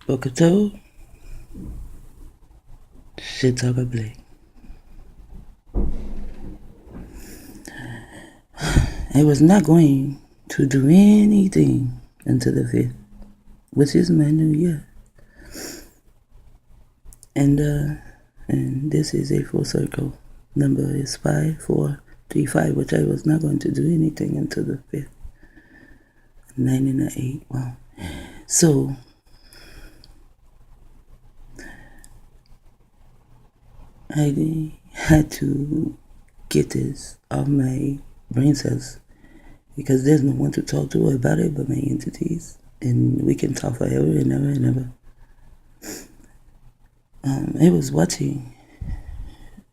Bokato, shit talker Blake. I was not going to do anything until the 5th, which is my new year. And this is a full circle. Number is 5435, which I was not going to do anything until the 5th. 9 and an 8. Wow. So I had to get this off my brain cells because there's no one to talk to about it but my entities, and we can talk forever and ever and ever. I was watching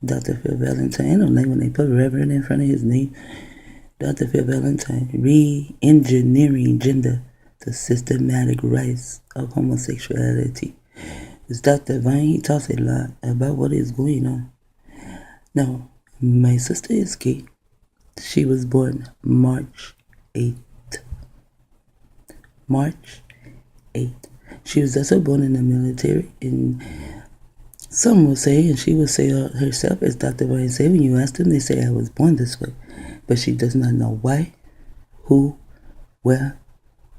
Dr. Phil Valentine. I don't like when they put Reverend in front of his name. Dr. Phil Valentine, re-engineering gender, the systematic rise of homosexuality. With Dr. Vine, he talks a lot about what is going on. Now, my sister is gay. She was born March 8th. March 8th. She was also born in the military, and some will say, and she will say herself, as Dr. Vine said, when you ask them, they say, I was born this way. But she does not know why, who, where,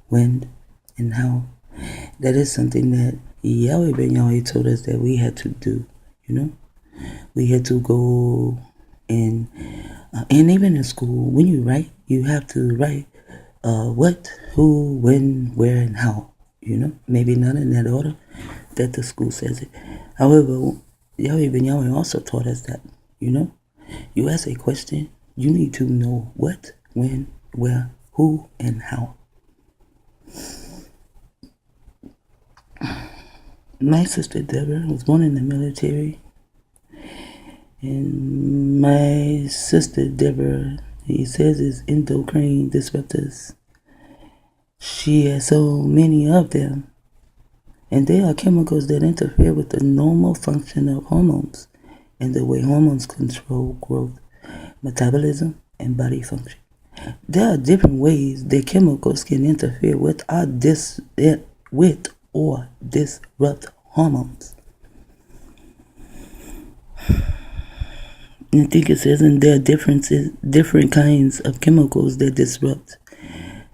when, and how. That is something that Yahweh Ben Yahweh told us that we had to do, We had to go and even in school, when you write, you have to write what, who, when, where, and how, Maybe not in that order that the school says it. However, Yahweh Ben Yahweh also taught us that, you ask a question, you need to know what, when, where, who, and how. My sister Deborah was born in the military, and my sister Deborah, he says, is endocrine disruptors. She has so many of them, and they are chemicals that interfere with the normal function of hormones and the way hormones control growth, metabolism, and body function. There are different ways that chemicals can interfere with or disrupt hormones. I think it says, and there are different kinds of chemicals that disrupt.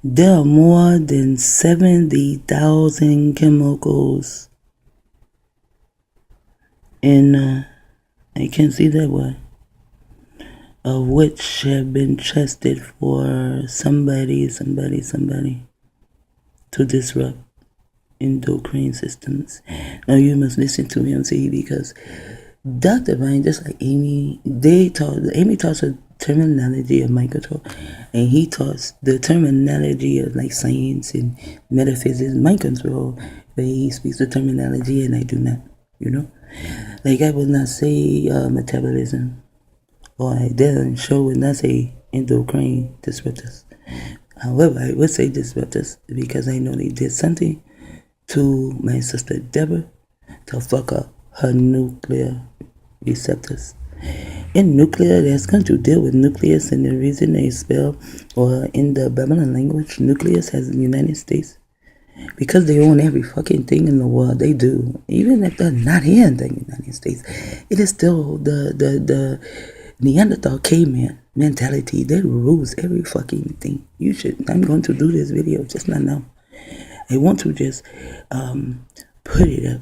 There are more than 70,000 chemicals, and I can't see that word, of which have been tested for somebody to disrupt endocrine systems. Now you must listen to me and see, because Dr. Vine, just like Amy, Amy taught the terminology of mind control, and he taught the terminology of like science and metaphysics, mind control, but he speaks the terminology and I do not, Like I would not say metabolism, or I didn't show would not say endocrine disruptors. However, I would say disruptors because I know they did something to my sister Deborah to fuck up her nuclear receptors. In nuclear, that's going to deal with nucleus, and the reason they spell, or in the Babylon language, nucleus has the United States. Because they own every fucking thing in the world, they do. Even if they're not here in the United States, it is still the Neanderthal caveman mentality that rules every fucking thing. I'm going to do this video just not now. I want to just put it up,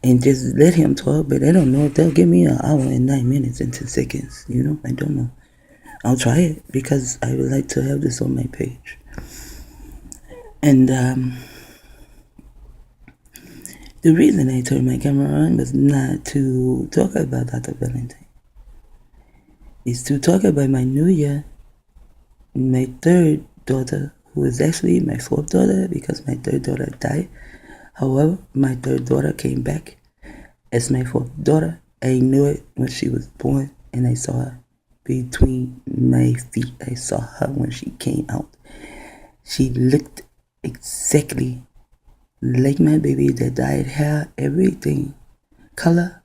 and just let him talk, but I don't know if they'll give me an hour and 9 minutes and 10 seconds, I don't know. I'll try it because I would like to have this on my page. And the reason I turned my camera on was not to talk about Dr. Valentine. It's to talk about my new year, my third daughter, who is actually my fourth daughter because my third daughter died. However, my third daughter came back as my fourth daughter. I knew it when she was born, and I saw her between my feet. I saw her when she came out. She looked exactly like my baby that died. Hair, everything, color,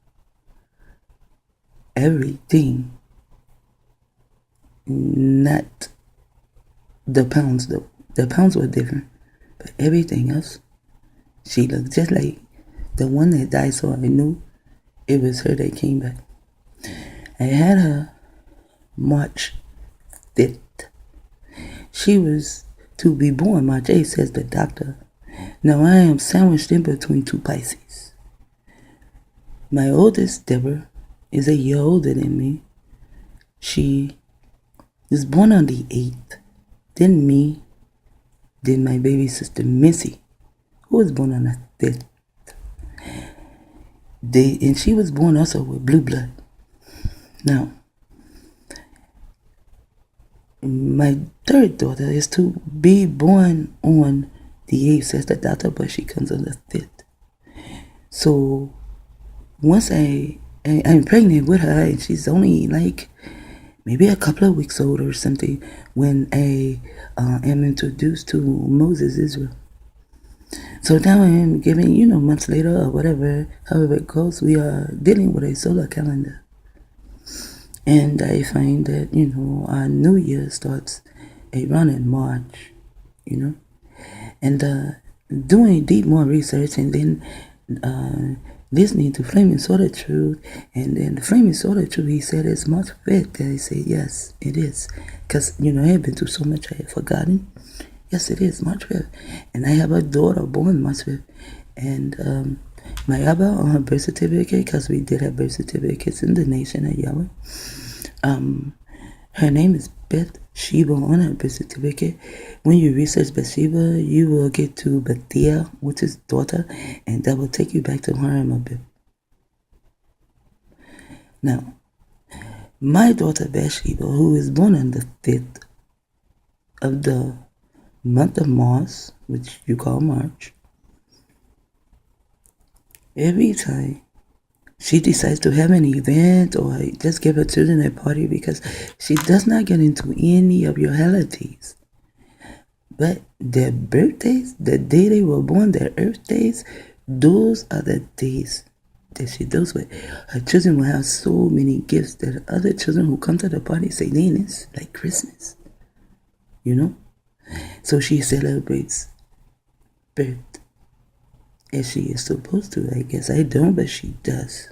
everything. Not the pounds though. The pounds were different, but everything else, She looked just like the one that died, so I knew it was her that came back. I had her March 5th. She was to be born March 8th, says the doctor. Now I am sandwiched in between two Pisces. My oldest, Deborah, is a year older than me. She was born on the 8th. Then me, then my baby sister Missy, who was born on the 5th. And she was born also with blue blood. Now, my third daughter is to be born on the 8th, says the doctor, but she comes on the 5th. So once I'm pregnant with her, and she's only like maybe a couple of weeks old or something, when I am introduced to Moses Israel. So now I am giving, months later or whatever, however it goes, we are dealing with a solar calendar. And I find that, our new year starts around in March, and doing deep more research, and then listening to Flaming Sword of Truth, and then the Flaming Sword of Truth, he said it's March 5th. And I said, yes, it is. Because, I had been through so much I had forgotten. Yes, it is March 5th. And I have a daughter born March 5th. And my Abba on her birth certificate, because we did have birth certificates in the nation at Yahweh. Her name is Bathsheba on her birth certificate. When you research Bathsheba, you will get to Bethia, which is daughter, and that will take you back to Haramabib. Now, my daughter Bathsheba, who is born on the 5th of the month of Mars, which you call March, every time she decides to have an event or just give her children a party, because she does not get into any of your holidays. But their birthdays, the day they were born, their earth days, those are the days that she does with. Her children will have so many gifts that other children who come to the party say, it's like Christmas. So she celebrates birth as she is supposed to, I guess. I don't, but she does.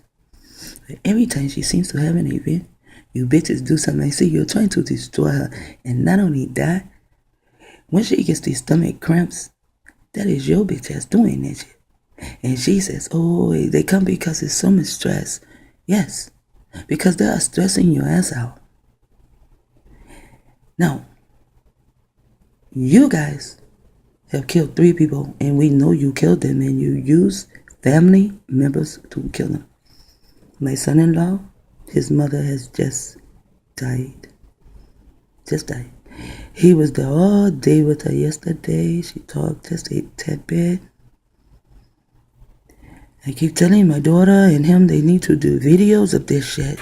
But every time she seems to have an event, you bitches do something. I say you're trying to destroy her. And not only that, when she gets these stomach cramps, that is your bitch ass doing that shit. And she says, oh, they come because it's so much stress. Yes, because they are stressing your ass out. Now, you guys have killed 3 people, and we know you killed them, and you use family members to kill them. My son-in-law, his mother has just died. He was there all day with her yesterday. She talked, just ate that bed. I keep telling my daughter and him they need to do videos of this shit.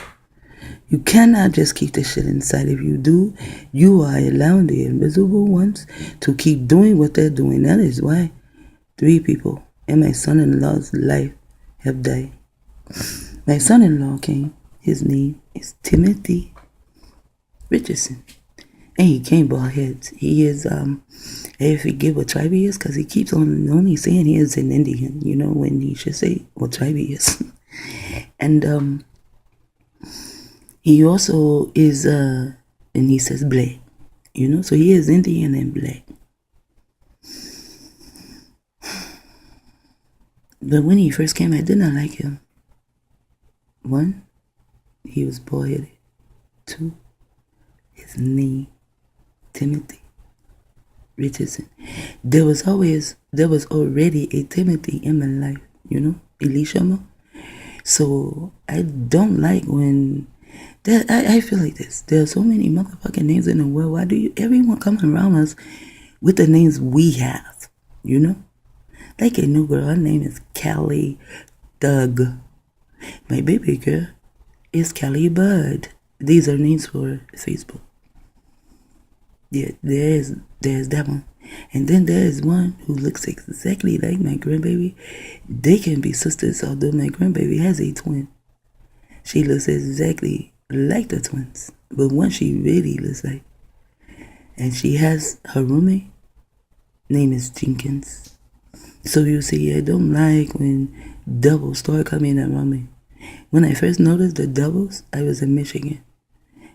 You cannot just keep this shit inside. If you do, you are allowing the invisible ones to keep doing what they're doing. That is why 3 people in my son-in-law's life have died. My son-in-law came. His name is Timothy Richardson. And he came bald heads. He is, I forget what tribe he is, because he keeps on only saying he is an Indian, when he should say what tribe he is. And he also is, and he says black, so he is Indian and black. But when he first came, I did not like him. 1, he was bald-headed. 2, his name, Timothy Richardson. There was already a Timothy in my life, Elisha. So I don't like when that. I feel like this. There are so many motherfucking names in the world. Why do everyone come around us with the names we have? Like a new girl. Her name is Callie Doug. My baby girl is Callie Bud. These are names for Facebook. Yeah, there's that one. And then there is one who looks exactly like my grandbaby. They can be sisters, although my grandbaby has a twin. She looks exactly like the twins, but one she really looks like. And she has her roommate, name is Jenkins. So you see, I don't like when devils start coming around me. When I first noticed the devils, I was in Michigan.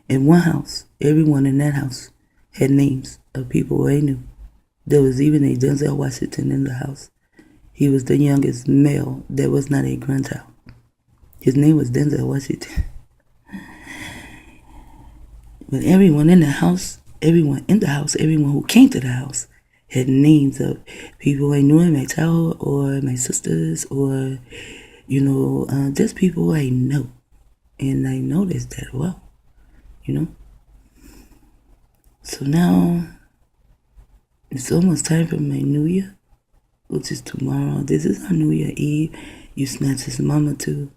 In one house, everyone in that house had names of people I knew. There was even a Denzel Washington in the house. He was the youngest male that was not a grandchild. His name was Denzel Washington. But everyone in the house, everyone who came to the house had names of people I knew in my childhood or my sisters or, just people I know. And I noticed that well, So now it's almost time for my New Year, which is tomorrow. This is our New Year Eve. You snatched his mama too.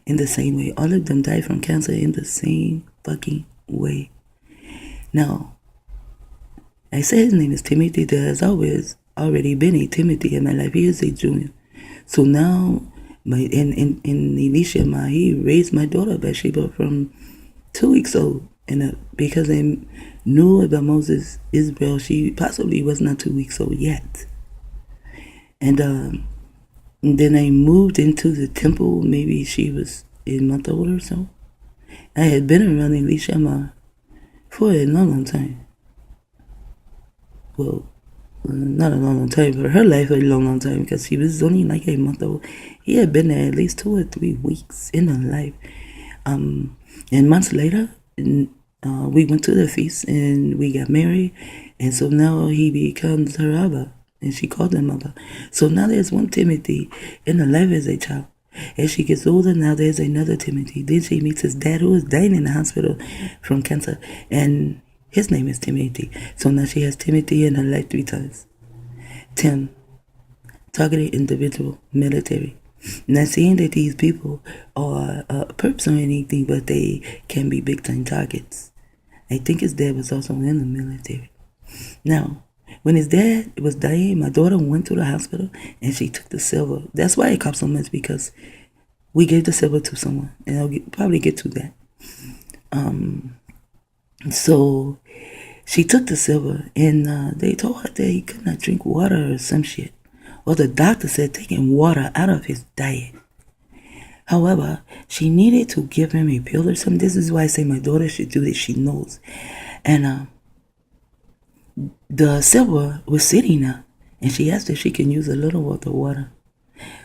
In the same way. All of them died from cancer in the same fucking way. Now, I say his name is Timothy. There has always already been a Timothy in my life. He is a junior. So now, in Elisha, he raised my daughter Bathsheba from 2 weeks old. And because I knew about Moses, Israel, she possibly was not 2 weeks old yet. And then I moved into the temple. Maybe she was a month old or so. I had been around Elisha for a long time. Well, not a long time, but her life a long time because she was only like a month old. He had been there at least 2 or 3 weeks in her life. And months later, we went to the feast and we got married. And so now he becomes her Abba. And she called him Abba. So now there's one Timothy in her life as a child. As she gets older, now there's another Timothy. Then she meets his dad who is dying in the hospital from cancer. And his name is Timothy. So now she has Timothy in her life 3 times. Tim, targeted individual, military. Not saying that these people are perps or anything, but they can be big time targets. I think his dad was also in the military. Now, when his dad was dying, my daughter went to the hospital and she took the silver. That's why it cost so much, because we gave the silver to someone, and I'll probably get to that. So she took the silver, and they told her that he could not drink water or some shit. Well, the doctor said taking water out of his diet. However, she needed to give him a pill or something. This is why I say my daughter should do this. She knows. And the silver was sitting there, and she asked if she can use a little of the water.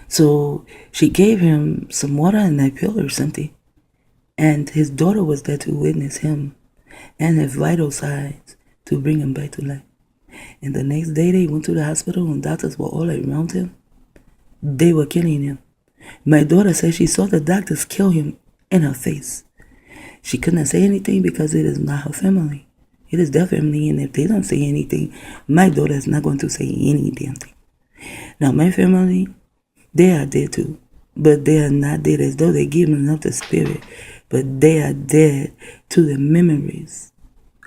So she gave him some water and that pill or something. And his daughter was there to witness him and his vital signs to bring him back to life. And the next day they went to the hospital and doctors were all around him. They were killing him. My daughter said she saw the doctors kill him in her face. She could not say anything because it is not her family. It is their family, and if they don't say anything, my daughter is not going to say any damn thing. Now, my family, they are dead too, but they are not dead as though they given up the spirit, but they are dead to the memories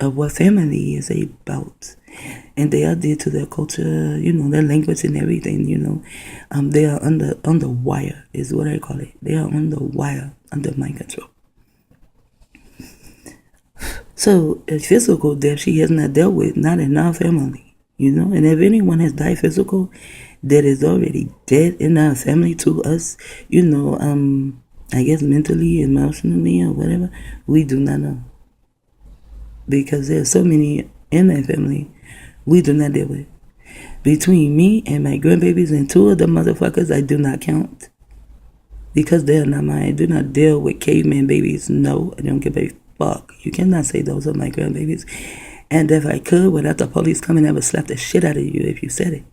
of what family is about. And they are dead to their culture, their language and everything, They are under wire, is what I call it. They are under wire, under mind control. So a physical death she has not dealt with, not in our family, And if anyone has died physical, that is already dead in our family to us, I guess mentally, emotionally, or whatever, we do not know. Because there are so many in my family we do not deal with. Between me and my grandbabies and 2 of the motherfuckers, I do not count. Because they are not mine. I do not deal with caveman babies. No, I don't give a fuck. You cannot say those are my grandbabies. And if I could, without the police coming, I would slap the shit out of you if you said it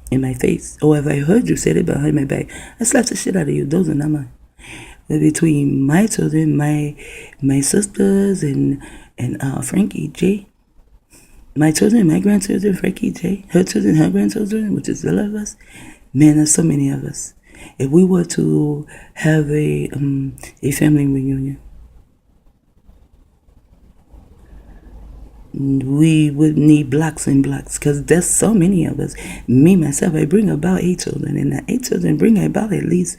in my face. Or if I heard you said it behind my back, I slap the shit out of you. Those are not mine. But between my children, my sisters, and Frankie J, my children, my grandchildren, Frankie J, her children, her grandchildren, which is all of us, man, there's so many of us. If we were to have a family reunion, we would need blocks and blocks, because there's so many of us. Me, myself, I bring about 8 children, and the 8 children bring about at least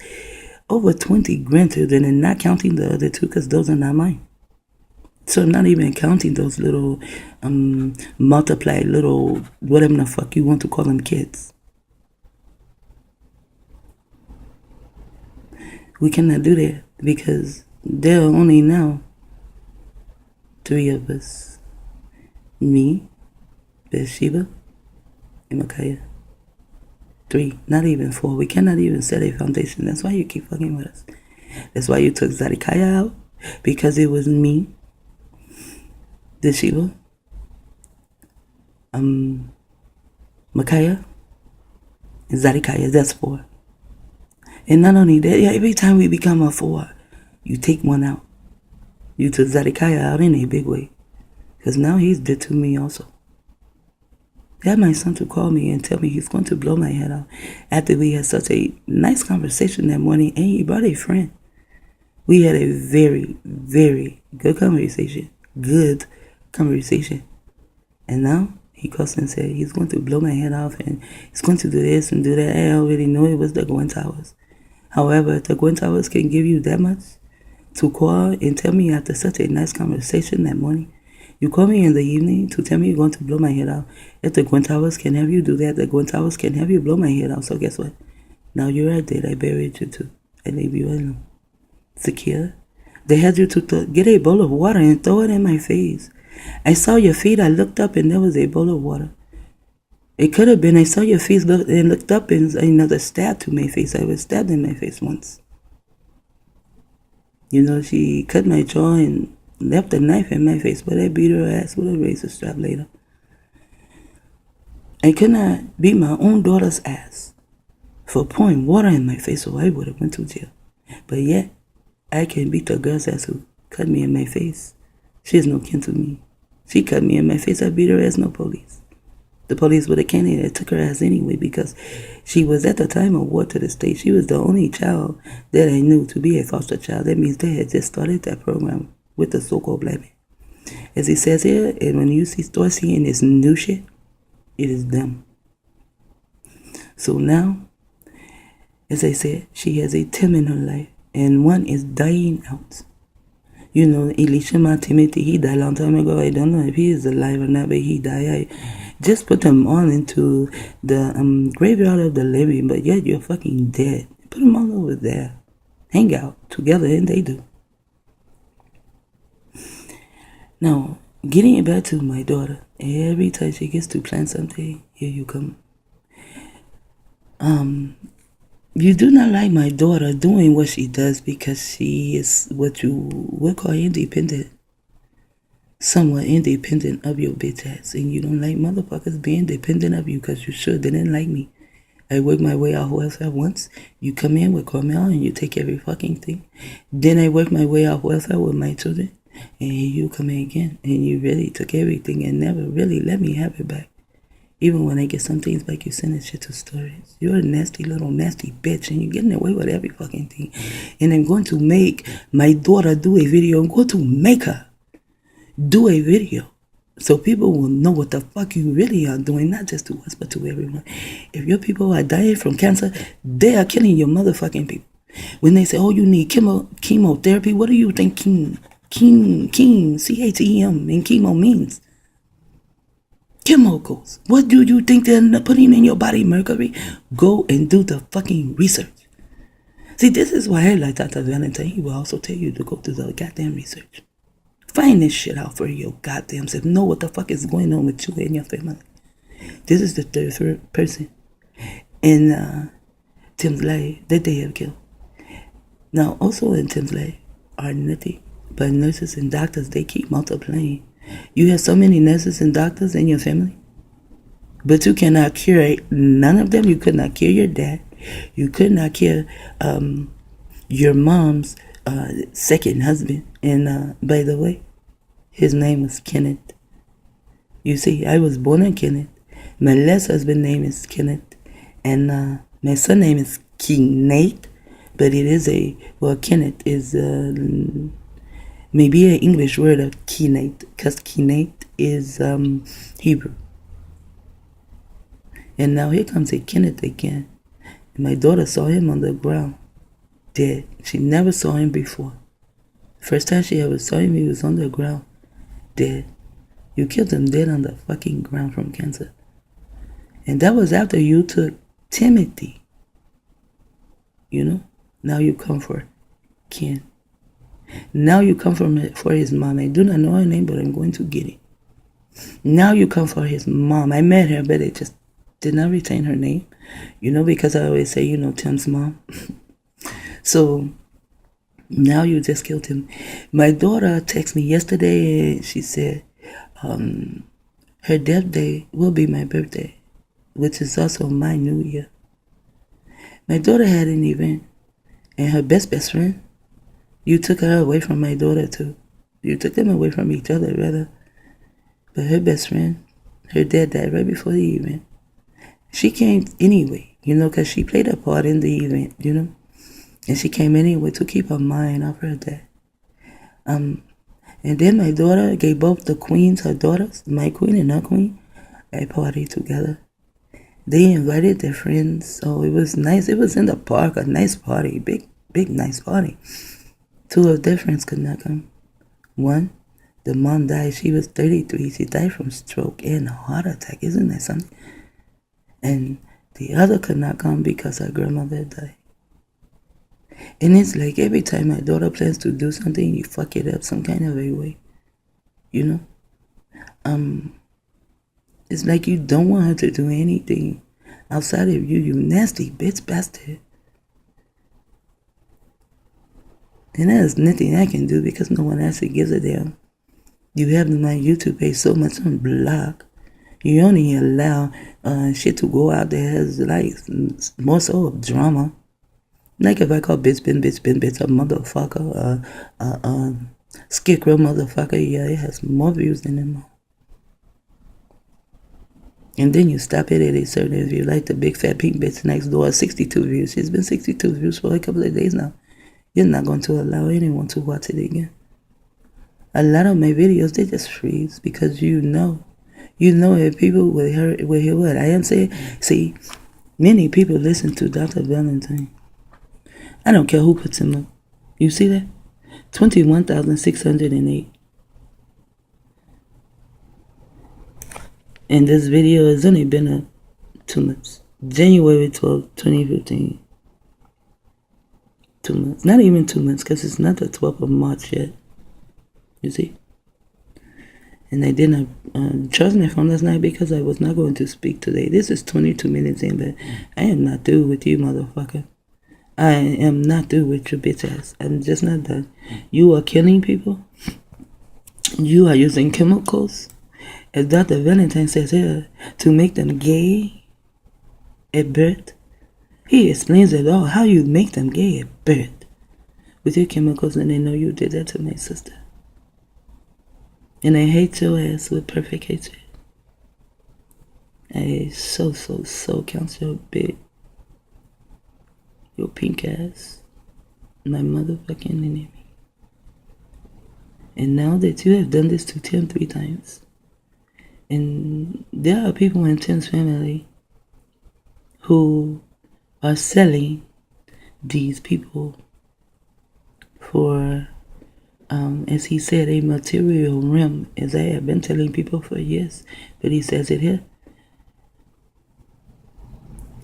over 20 grandchildren, and not counting the other 2, because those are not mine. So I'm not even counting those little multiplied little, whatever the fuck you want to call them, kids. We cannot do that because there are only now 3 of us. Me, Bathsheba, and Micaiah. 3, not even 4. We cannot even set a foundation. That's why you keep fucking with us. That's why you took Zedekiah out, because it was me, Bathsheba, Micaiah, and Zedekiah. That's 4. And not only that, every time we become a 4, you take one out. You took Zedekiah out in a big way, because now he's dead to me also. I had my son to call me and tell me he's going to blow my head off after we had such a nice conversation that morning, and he brought a friend. We had a very, very good conversation. And now he calls and said he's going to blow my head off and he's going to do this and do that. I already know it was the Gwen Towers. However, the Gwen Towers can give you that much to call and tell me after such a nice conversation that morning. You call me in the evening to tell me you're going to blow my head off. If the Gwen Towers can have you do that, the Gwen Towers can have you blow my head off. So guess what? Now you're right there. I buried you too. I leave you alone. Secure. They had you to get a bowl of water and throw it in my face. I saw your feet. I looked up and there was a bowl of water. It could have been I saw your face and looked up and another stab to my face. I was stabbed in my face once. You know, she cut my jaw and left a knife in my face, but I beat her ass with a razor strap later. I could not beat my own daughter's ass for pouring water in my face, so I would have went to jail. But yet, I can beat the girl's ass who cut me in my face. She is no kin to me. She cut me in my face. I beat her ass, no police. The police would have came in and took her ass anyway because she was at the time of war to the state. She was the only child that I knew to be a foster child. That means they had just started that program with the so-called black man. As he says here, and when you start seeing this new shit, it is them. So now, as I said, she has a Tim in her life, and one is dying out. You know, Elisha Timothy, he died a long time ago. I don't know if he is alive or not, but he died. I just put them all into the graveyard of the living, but yet you're fucking dead. Put them all over there. Hang out together, and they do. Now, getting it back to my daughter, every time she gets to plan something, here you come. You do not like my daughter doing what she does because she is what you would call independent. Somewhat independent of your bitch ass. And you don't like motherfuckers being dependent of you because you sure didn't like me. I worked my way out welfare once. You come in with Carmel and you take every fucking thing. Then I worked my way out welfare with my children. And you come in again and you really took everything and never really let me have it back. Even when I get some things back, you send that shit to storage. You're a nasty little nasty bitch and you're getting away with every fucking thing. And I'm going to make my daughter do a video. I'm going to make her do a video so people will know what the fuck you really are doing, not just to us, but to everyone. If your people are dying from cancer, they are killing your motherfucking people. When they say, oh, you need chemotherapy, what do you think CHEM, and chemo means? Chemicals. What do you think they're putting in your body? Mercury? Go and do the fucking research. See, this is why I like Dr. Valentine. He will also tell you to go do the goddamn research. Find this shit out for your goddamn self. Know what the fuck is going on with you and your family. This is the third person in Tim's life that they have killed. Now, also in Tim's life are nothing but nurses and doctors. They keep multiplying. You have so many nurses and doctors in your family, but you cannot cure none of them. You could not cure your dad. You could not cure your mom's second husband. And by the way, his name was Kenneth. You see, I was born in Kenneth. My last husband's name is Kenneth. And my son's name is Kenneth. But it is Kenneth is maybe an English word of Kenneth. Because Kenneth is Hebrew. And now here comes a Kenneth again. And my daughter saw him on the ground, dead. She never saw him before. First time she ever saw him, he was on the ground, dead. You killed him dead on the fucking ground from cancer. And that was after you took Timothy. You know? Now you come for Ken. Now you come for his mom. I do not know her name, but I'm going to get it. Now you come for his mom. I met her, but I just did not retain her name. Because I always say, Tim's mom. So now you just killed him. My daughter texted me yesterday and she said her death day will be my birthday, which is also my new year. My daughter had an event, and her best friend, you took her away from my daughter too. You took them away from each other, rather. But her best friend, her dad died right before the event. She came anyway, because she played a part in the event, And she came anyway to keep her mind off her dad. And then my daughter gave both the queens, her daughters, my queen and her queen, a party together. They invited their friends, so it was nice. It was in the park, a nice party, big, nice party. 2 of their friends could not come. One, the mom died. She was 33. She died from stroke and a heart attack. Isn't that something? And the other could not come because her grandmother died. And it's like every time my daughter plans to do something, you fuck it up some kind of a way. It's like you don't want her to do anything outside of you nasty bitch bastard. And there's nothing I can do because no one actually gives a damn. You have my YouTube page so much on block. You only allow shit to go out there as like more so of drama. Like if I call bitch, a motherfucker, scarecrow motherfucker, yeah, it has more views than them all. And then you stop it at a certain view, like the big fat pink bitch next door, 62 views. She's been 62 views for a couple of days now. You're not going to allow anyone to watch it again. A lot of my videos, they just freeze because if people will hear what I am saying. See, many people listen to Dr. Valentine. I don't care who puts him up. You see that? 21,608. And this video has only been up 2 months. January 12th, 2015. 2 months. Not even 2 months because it's not the 12th of March yet. You see? And I didn't trust me from last night because I was not going to speak today. This is 22 minutes in, but I am not through with you, motherfucker. I am not through with your bitch ass. I'm just not done. You are killing people. You are using chemicals, as Dr. Valentine says here, to make them gay at birth. He explains it all, how you make them gay at birth with your chemicals, and they know you did that to my sister. And I hate your ass with perfect hatred. I so count your big, your pink ass, my motherfucking enemy. And now that you have done this to Tim 3 times, and there are people in Tim's family who are selling these people for, as he said, a material realm, as I have been telling people for years, but he says it here.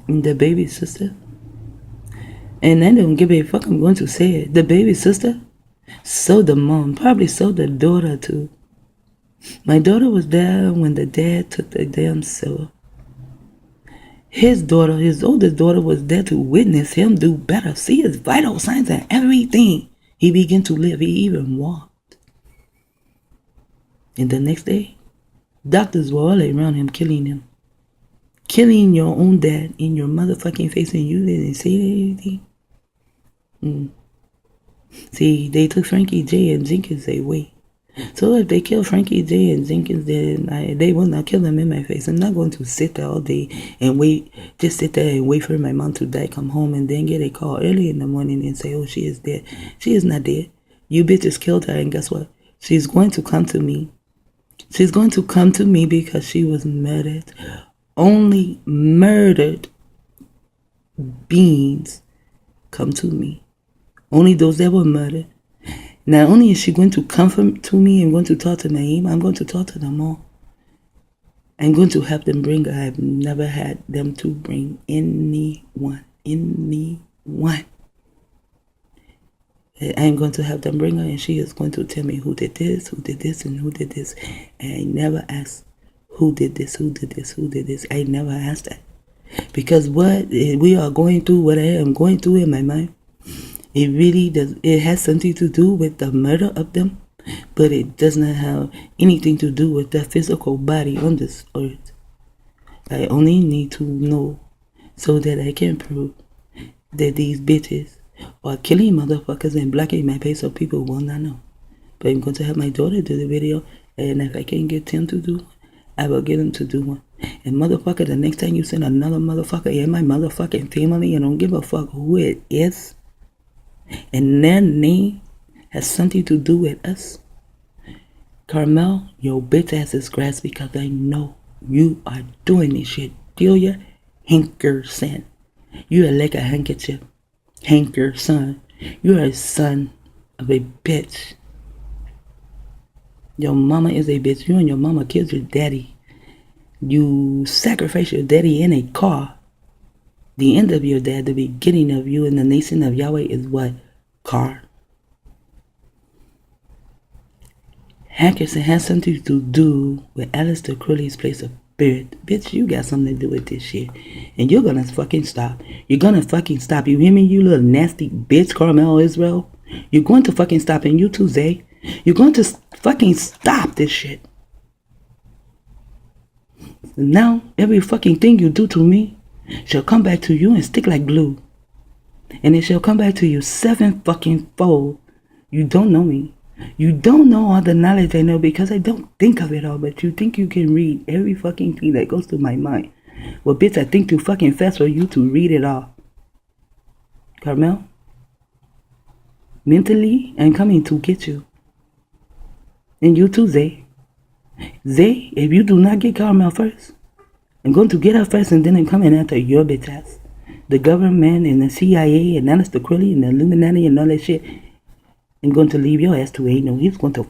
The baby sister, and I don't give a fuck, I'm going to say it. The baby sister sold the mom, probably sold the daughter too. My daughter was there when the dad took the damn silver. His daughter, his oldest daughter, was there to witness him do better, see his vital signs and everything. He began to live. He even walked. And the next day, doctors were all around him, killing him. Killing your own dad in your motherfucking face, and you didn't say anything. See, they took Frankie J and Jenkins away. So if they kill Frankie J and Jenkins, then they will not kill them in my face. I'm not going to sit there all day and wait, just sit there and wait for my mom to die, come home, and then get a call early in the morning and say, oh, she is dead. She is not dead. You bitches killed her, and guess what? She's going to come to me. She's going to come to me because she was murdered. Only murdered beings come to me. Only those that were murdered. Not only is she going to come to me and going to talk to Naeem, I'm going to talk to them all. I'm going to help them bring her. I've never had them to bring anyone. I'm going to have them bring her, and she is going to tell me who did this, and who did this. And I never asked who did this, who did this, who did this. I never asked that. Because what we are going through, what I am going through in my mind, it really does. It has something to do with the murder of them, but it does not have anything to do with the physical body on this earth. I only need to know so that I can prove that these bitches are killing motherfuckers and blocking my page so people will not know. But I'm going to have my daughter do the video, and if I can get Tim to do one, I will get him to do one. And motherfucker, the next time you send another motherfucker in my motherfucking family, and don't give a fuck who it is, and their name has something to do with us, Carmel, your bitch ass is grass, because I know you are doing this shit. DeLiA Hankerson. You are like a handkerchief. Hankerson. You are a son of a bitch. Your mama is a bitch. You and your mama killed your daddy. You sacrificed your daddy in a car. The end of your dad, the beginning of you, and the nation of Yahweh is what? Car. Hankerson has something to do with Aleister Crowley's place of birth. Bitch, you got something to do with this shit. And you're gonna fucking stop. You're gonna fucking stop. You hear me, you little nasty bitch, Carmel Israel? You're going to fucking stop. And you too, Zay. You're going to fucking stop this shit. Now, every fucking thing you do to me shall come back to you and stick like glue. And it shall come back to you 7 fucking fold. You don't know me. You don't know all the knowledge I know, because I don't think of it all, but you think you can read every fucking thing that goes through my mind. Well, bitch, I think too fucking fast for you to read it all. Carmel, mentally, I'm coming to get you. And you too, Zay. Zay, if you do not get Carmel first, I'm going to get her first, and then I'm coming after your bitch ass. The government and the CIA and Aleister Crowley and the Illuminati and all that shit. I'm going to leave your ass to ain't no. He's going to